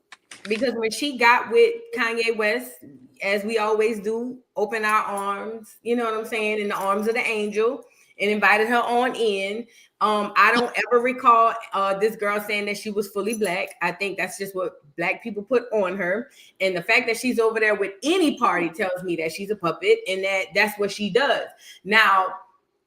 because when she got with Kanye West, as we always do, open our arms, you know what I'm saying, in the arms of the angel, and invited her on in. I don't ever recall this girl saying that she was fully black. I think that's just what black people put on her. And the fact that she's over there with any party tells me that she's a puppet and that's what she does. Now,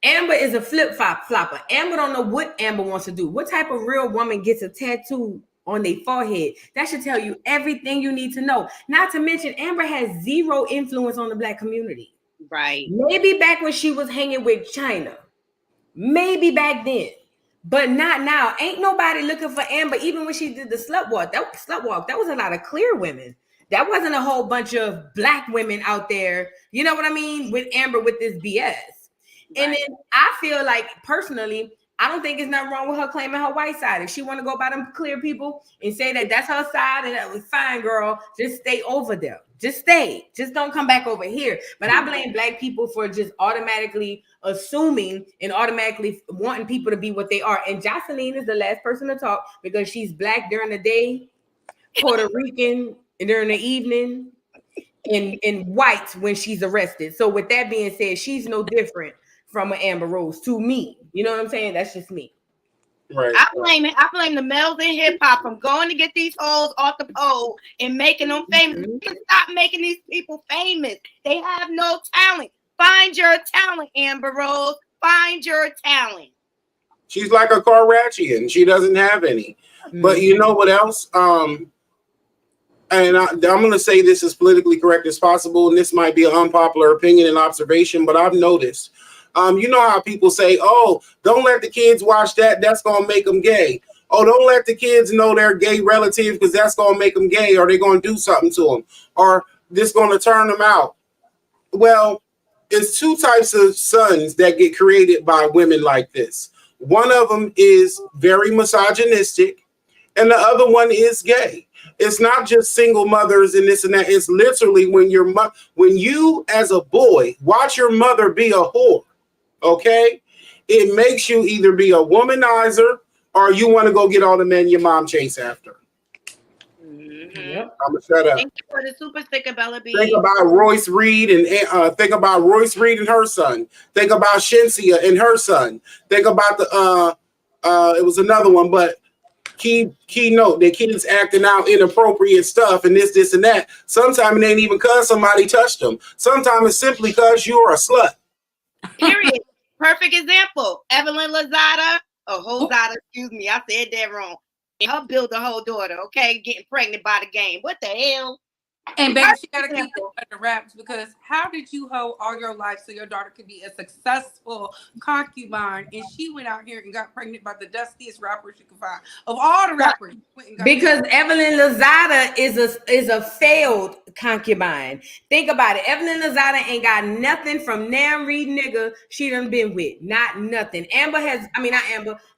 Amber is a flopper. Amber don't know what Amber wants to do. What type of real woman gets a tattoo on their forehead? That should tell you everything you need to know. Not to mention, Amber has zero influence on the black community. Right. Maybe back when she was hanging with China. Maybe back then, but not now. Ain't nobody looking for Amber. Even when she did the slut walk, that was a lot of clear women. That wasn't a whole bunch of black women out there. You know what I mean? With Amber with this BS. Right. And then I feel like personally, I don't think there's nothing wrong with her claiming her white side. If she want to go by them clear people and say that that's her side and that was fine, girl, just stay over there. Just stay. Just don't come back over here. But I blame black people for just automatically assuming and automatically wanting people to be what they are. And Jocelyn is the last person to talk because she's black during the day, Puerto Rican during the evening, and white when she's arrested. So with that being said, she's no different from an Amber Rose to me. You know what I'm saying? That's just me. Right. I blame the males in hip hop from going to get these hoes off the pole and making them famous. Stop making these people famous. They have no talent. Find your talent, Amber Rose. Find your talent. She's like a Kardashian. She doesn't have any. But you know what else? And I'm going to say this as politically correct as possible, and this might be an unpopular opinion and observation, but I've noticed. You know how people say, oh, don't let the kids watch that. That's going to make them gay. Oh, don't let the kids know their gay relative because that's going to make them gay, or they're going to do something to them, or this going to turn them out. Well, it's two types of sons that get created by women like this. One of them is very misogynistic, and the other one is gay. It's not just single mothers and this and that. It's literally when you as a boy watch your mother be a whore. Okay, it makes you either be a womanizer or you want to go get all the men your mom chase after. Yep. I'm gonna shut up. Thank you for the super sticker, Bella B. Think about Royce Reed and her son. Think about Shensia and her son. Think about it was another one, but keynote, the kids acting out inappropriate stuff and this and that. Sometimes it ain't even cause somebody touched them. Sometimes it's simply because you're a slut. Period. Perfect example. Evelyn Lozada, excuse me, I said that wrong. Her build a whole daughter, okay, getting pregnant by the game. What the hell? And baby, she gotta keep it under wraps because how did you hold all your life so your daughter could be a successful concubine and she went out here and got pregnant by the dustiest rapper she could find of all the rappers? Because Evelyn Lozada is a failed concubine. Think about it. Evelyn Lozada ain't got nothing from Nam Reed nigga she done been with. Not nothing.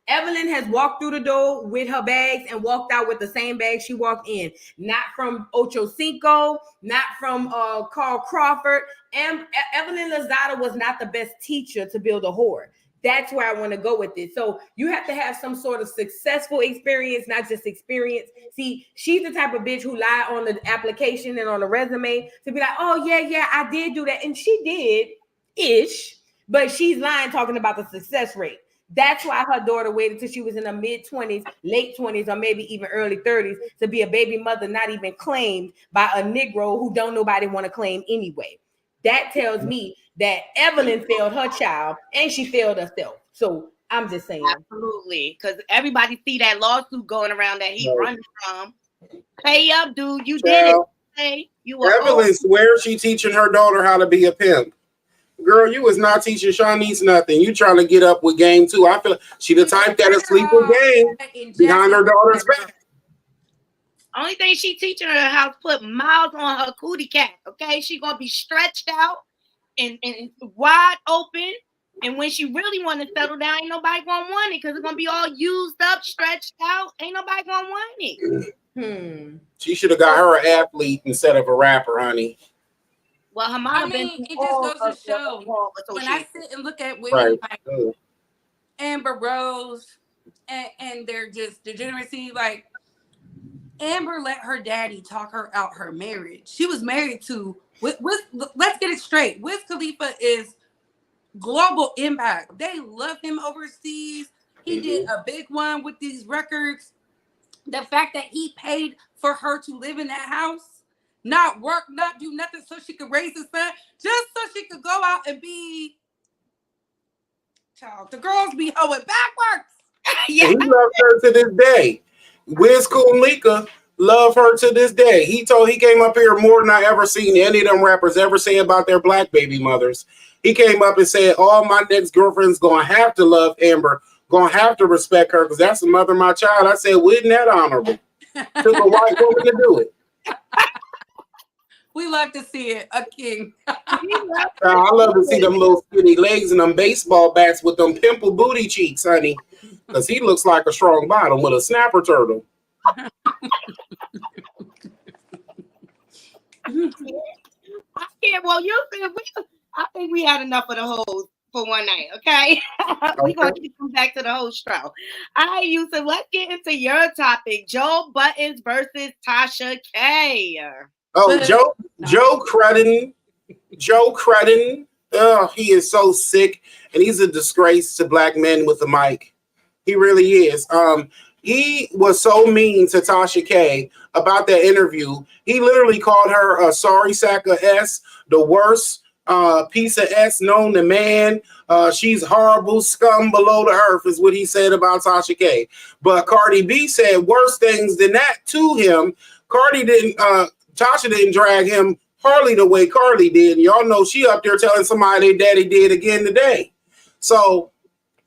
Evelyn has walked through the door with her bags and walked out with the same bag she walked in. Not from Ocho Cinco, not from Carl Crawford. And Evelyn Lozada was not the best teacher to build a whore. That's where I want to go with this. So you have to have some sort of successful experience, not just experience. See, she's the type of bitch who lie on the application and on the resume to be like, oh, yeah, I did do that. And she did-ish, but she's lying talking about the success rate. That's why her daughter waited till she was in her mid-20s, late 20s, or maybe even early 30s to be a baby mother, not even claimed by a Negro who don't nobody want to claim anyway. That tells me that Evelyn failed her child and she failed herself. So I'm just saying. Absolutely. Because everybody see that lawsuit going around that he running from. Pay up, dude. You did it. Hey, Evelyn swears she teaching her daughter how to be a pimp. Girl, you was not teaching Shanice nothing. You trying to get up with game too. I feel like she the type that'll sleep with game behind her daughter's back. Only thing she teaching her how to put mouths on her cootie cat. Okay, she gonna be stretched out and wide open. And when she really want to settle down, ain't nobody gonna want it because it's gonna be all used up, stretched out. Ain't nobody gonna want it. She should have got her an athlete instead of a rapper, honey. Well, her mom it just goes to show when I sit and look at women like Amber Rose and they're just degeneracy, like Amber let her daddy talk her out her marriage. She was married to let's get it straight. Wiz Khalifa is global impact. They love him overseas. He did a big one with these records. The fact that he paid for her to live in that house, not work, not do nothing so she could raise his son, just so she could go out and be child. The girls be hoeing backwards. Yeah. He loves her to this day. Wiz Khalifa love her to this day. He came up here more than I ever seen any of them rappers ever say about their black baby mothers. He came up and said, all my next girlfriend's gonna have to love Amber, gonna have to respect her because that's the mother of my child. I said, well, isn't that honorable? Took a white woman to do it. We love to see it, a king. I love to see them little skinny legs and them baseball bats with them pimple booty cheeks, honey. Because he looks like a strong bottom with a snapper turtle. Well, I think we had enough of the hoes for one night, okay? We're going to come back to the host show. All right, Yusuf, let's get into your topic. Joe Budden versus Tasha K. Oh, Joe Crudden. Oh, he is so sick, and he's a disgrace to black men with a mic. He really is. He was so mean to Tasha K about that interview. He literally called her a sorry sack of S, the worst piece of S known to man. She's horrible, scum below the earth is what he said about Tasha K. But Cardi B said worse things than that to him. Tasha didn't drag him hardly the way Carly did. Y'all know she up there telling somebody their daddy did again today. So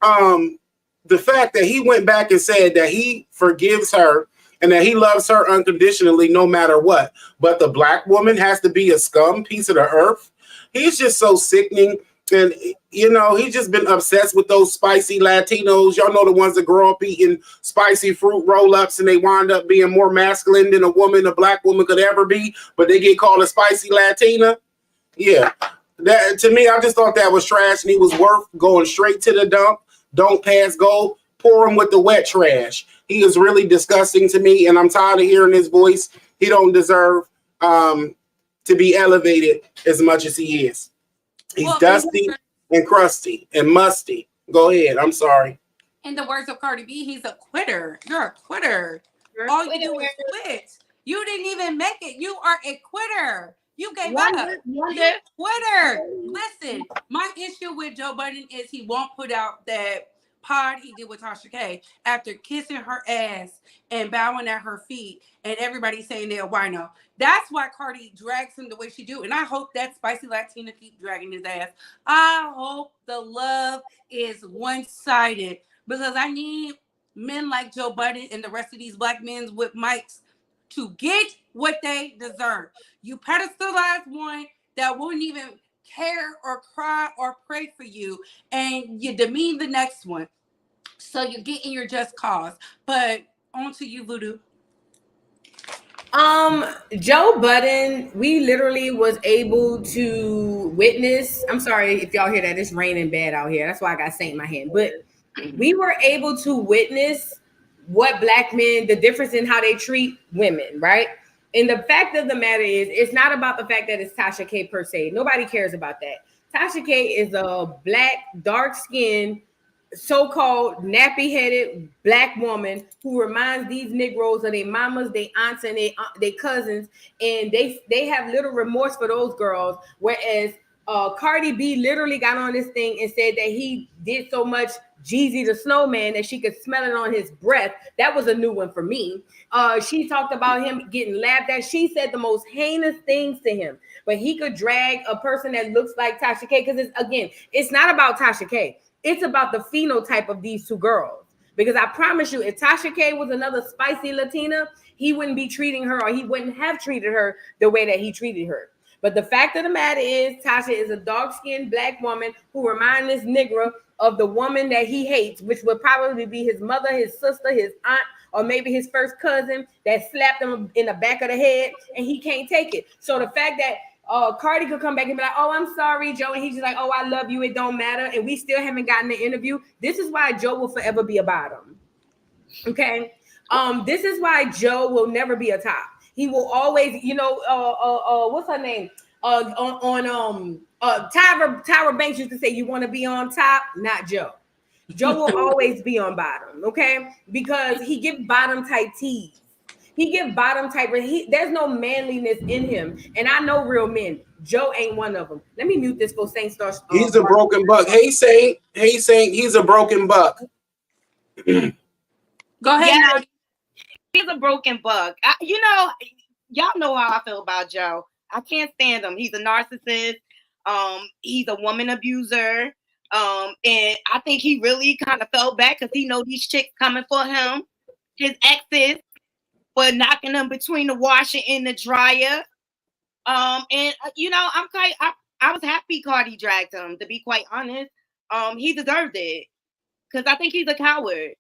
the fact that he went back and said that he forgives her and that he loves her unconditionally no matter what, but the black woman has to be a scum piece of the earth. He's just so sickening. And, you know, he's just been obsessed with those spicy Latinos. Y'all know the ones that grow up eating spicy fruit roll-ups and they wind up being more masculine than a black woman could ever be, but they get called a spicy Latina. Yeah. That, to me, I just thought that was trash, and he was worth going straight to the dump. Don't pass go. Pour him with the wet trash. He is really disgusting to me, and I'm tired of hearing his voice. He don't deserve to be elevated as much as he is. He's dusty and crusty and musty. Go ahead. I'm sorry. In the words of Cardi B, he's a quitter. You're a quitter. All you do is quit. You didn't even make it. You are a quitter. You gave up. You quitter. Listen, my issue with Joe Budden is he won't put out that pod he did with Tasha K after kissing her ass and bowing at her feet and everybody saying they're wino. That's why Cardi drags him the way she do. And I hope that spicy Latina keep dragging his ass. I hope the love is one-sided because I need men like Joe Budden and the rest of these black men with mics to get what they deserve. You pedestalize one that wouldn't even care or cry or pray for you, and you demean the next one. So you're getting your just cause. But on to you, Voodoo. Joe Budden, we literally was able to witness. I'm sorry if y'all hear that. It's raining bad out here. That's why I got Saint in my hand. But we were able to witness what black men, the difference in how they treat women, right? And the fact of the matter is, it's not about the fact that it's Tasha K per se. Nobody cares about that. Tasha K is a black, dark-skinned, so-called nappy-headed black woman who reminds these Negroes of their mamas, their aunts, and their cousins, and they have little remorse for those girls. Whereas Cardi B literally got on this thing and said that he did so much Jeezy the Snowman that she could smell it on his breath. That was a new one for me. She talked about him getting laughed at. She said the most heinous things to him, but he could drag a person that looks like Tasha K because it's not about Tasha K. It's about the phenotype of these two girls. Because I promise you, if Tasha K was another spicy Latina, he wouldn't be treating her, or he wouldn't have treated her the way that he treated her. But the fact of the matter is, Tasha is a dark-skinned black woman who reminds this Negro of the woman that he hates, which would probably be his mother, his sister, his aunt, or maybe his first cousin that slapped him in the back of the head, and he can't take it. So the fact that Cardi could come back and be like, oh, I'm sorry, Joe. And he's just like, oh, I love you. It don't matter. And we still haven't gotten the interview. This is why Joe will forever be a bottom. Okay. This is why Joe will never be a top. He will always, what's her name? Tyra Banks used to say, you want to be on top? Not Joe. Joe will always be on bottom. Okay. Because he gives bottom type tease. He give bottom type. There's no manliness in him. And I know real men. Joe ain't one of them. Let me mute this for Saint Star. He's a broken buck. Hey, Saint. He's a broken buck. Go ahead now. He's a broken buck. Y'all know how I feel about Joe. I can't stand him. He's a narcissist. He's a woman abuser. And I think he really kind of fell back because he know these chicks coming for him. His exes for knocking him between the washer and the dryer. I was happy Cardi dragged him, to be quite honest. He deserved it because I think he's a coward.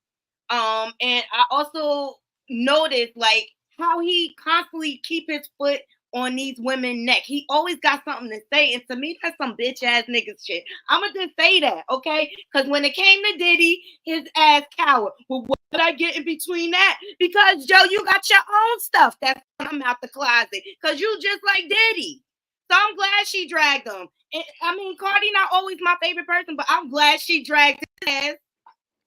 And I also noticed like how he constantly keep his foot on these women's neck. He always got something to say, and to me, that's some bitch ass nigga shit. I'ma just say that, okay? Because when it came to Diddy, his ass coward. Well, what did I get in between that? Because Joe, you got your own stuff that's come out the closet. Because you just like Diddy. So I'm glad she dragged him. And, I mean, Cardi not always my favorite person, but I'm glad she dragged his ass.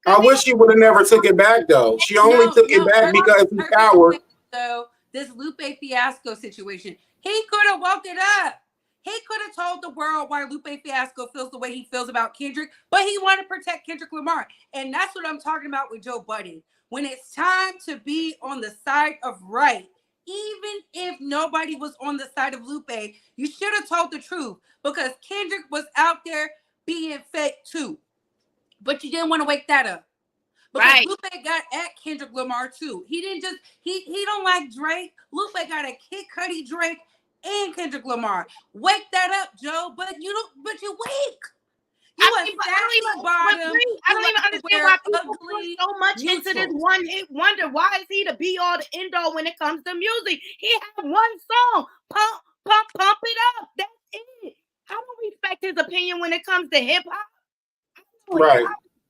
I wish she would have never took it back, though. She only took it back because he's coward. So this Lupe Fiasco situation, he could have woke it up. He could have told the world why Lupe Fiasco feels the way he feels about Kendrick, but he wanted to protect Kendrick Lamar. And that's what I'm talking about with Joe Budden. When it's time to be on the side of right, even if nobody was on the side of Lupe, you should have told the truth because Kendrick was out there being fake too. But you didn't want to wake that up. Because right. Lupe got at Kendrick Lamar too. He didn't just he don't like Drake. Lupe got a Kid Cudi, Drake, and Kendrick Lamar. Wake that up, Joe. But you weak. You I don't even understand why people put so much into this one hit wonder. Why is he the be all the end all when it comes to music? He had one song, pump it up. That's it. I don't respect his opinion when it comes to hip hop. Right.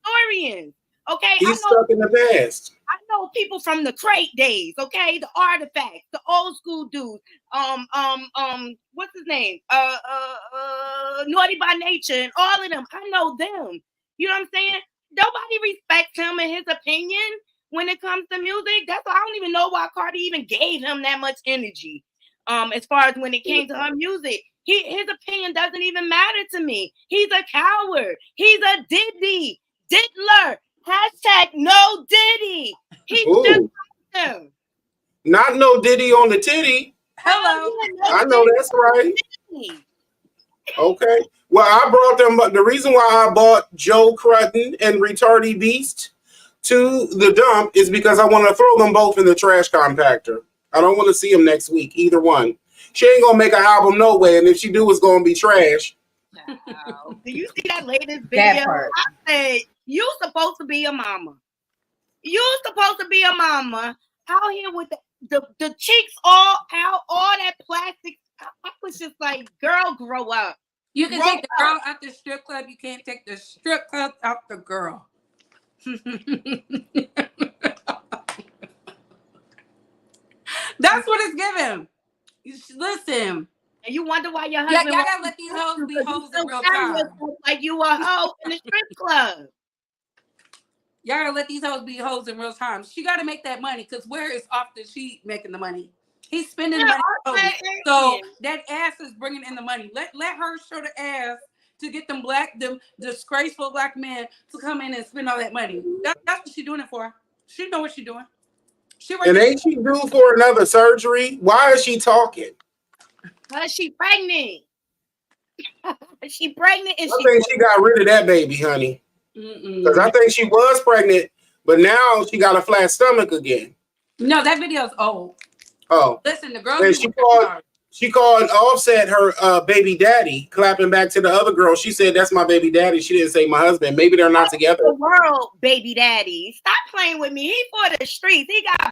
Historians. Okay, he's stuck in the past. I know people from the Crate days, okay, the Artifacts, the old school dudes. What's his name? Naughty by Nature, and all of them. I know them. You know what I'm saying? Nobody respects him and his opinion when it comes to music. That's why I don't even know why Cardi even gave him that much energy. As far as when it came to her music, his opinion doesn't even matter to me. He's a coward. He's a diddler. Hashtag no Diddy. He just him. Not no Diddy on the titty. Hello. I know that's right. Okay. Well, I brought them, but the reason why I bought Joe Crutton and Retardy Beast to the dump is because I want to throw them both in the trash compactor. I don't want to see them next week, either one. She ain't gonna make an album no way, and if she do, it's gonna be trash. Wow. Do you see that latest video? I said, you supposed to be a mama. You supposed to be a mama out here with the cheeks all out, all that plastic. I was just like, girl, grow up. You can take the girl out the strip club. You can't take the strip club out the girl. That's what it's giving. Listen. And you wonder why your husband... y'all gotta let these hoes be hoes in real time. Like you a hoe in the strip club. Y'all gotta let these hoes be hoes in real time. She gotta make that money, because where is often she making the money? He's spending the money. So that ass is bringing in the money. Let her show the ass to get them disgraceful black men to come in and spend all that money. That's what she's doing it for. She know what she's doing. And ain't she due for another surgery? Why is she talking? Because she pregnant. She pregnant. And I think she got rid of that baby, honey. Because I think she was pregnant, but now she got a flat stomach again. No, that video's old. Oh. Listen, the girl. She called Offset her baby daddy, clapping back to the other girl. She said, that's my baby daddy. She didn't say my husband. Maybe they're not together. The world, baby daddy. Stop playing with me. He for the streets. He got...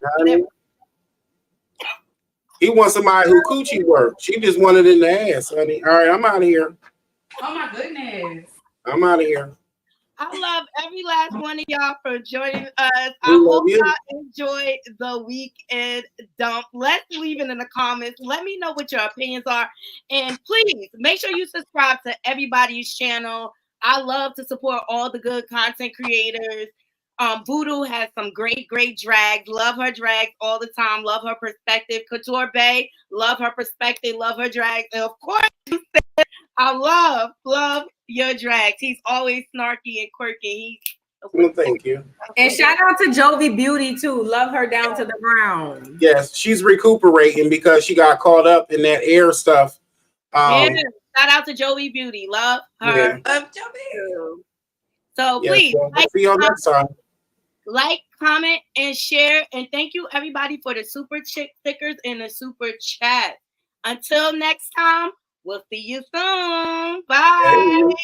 He wants somebody who coochie work. She just wanted it in the ass, honey. All right, I'm out of here. Oh, my goodness. I'm out of here. I love every last one of y'all for joining us. I hope y'all enjoyed the weekend dump. Let's leave it in the comments. Let me know what your opinions are. And please make sure you subscribe to everybody's channel. I love to support all the good content creators. Voodoo has some great drags. Love her drags all the time. Love her perspective. Couture Bay, love her perspective. Love her drags. And of course, I love your drags. He's always snarky and quirky. Well, thank you. And shout out to Jovi Beauty too. Love her down to the ground. Yes, she's recuperating because she got caught up in that air stuff. Yeah, shout out to Joey Beauty. Love her. Yeah. Love Jovi. So Yeah, please so we'll see you on next time. like, comment, and share. And thank you everybody for the super stickers and the super chat. Until next time, we'll see you soon. Bye. Hey.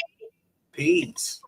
Peace.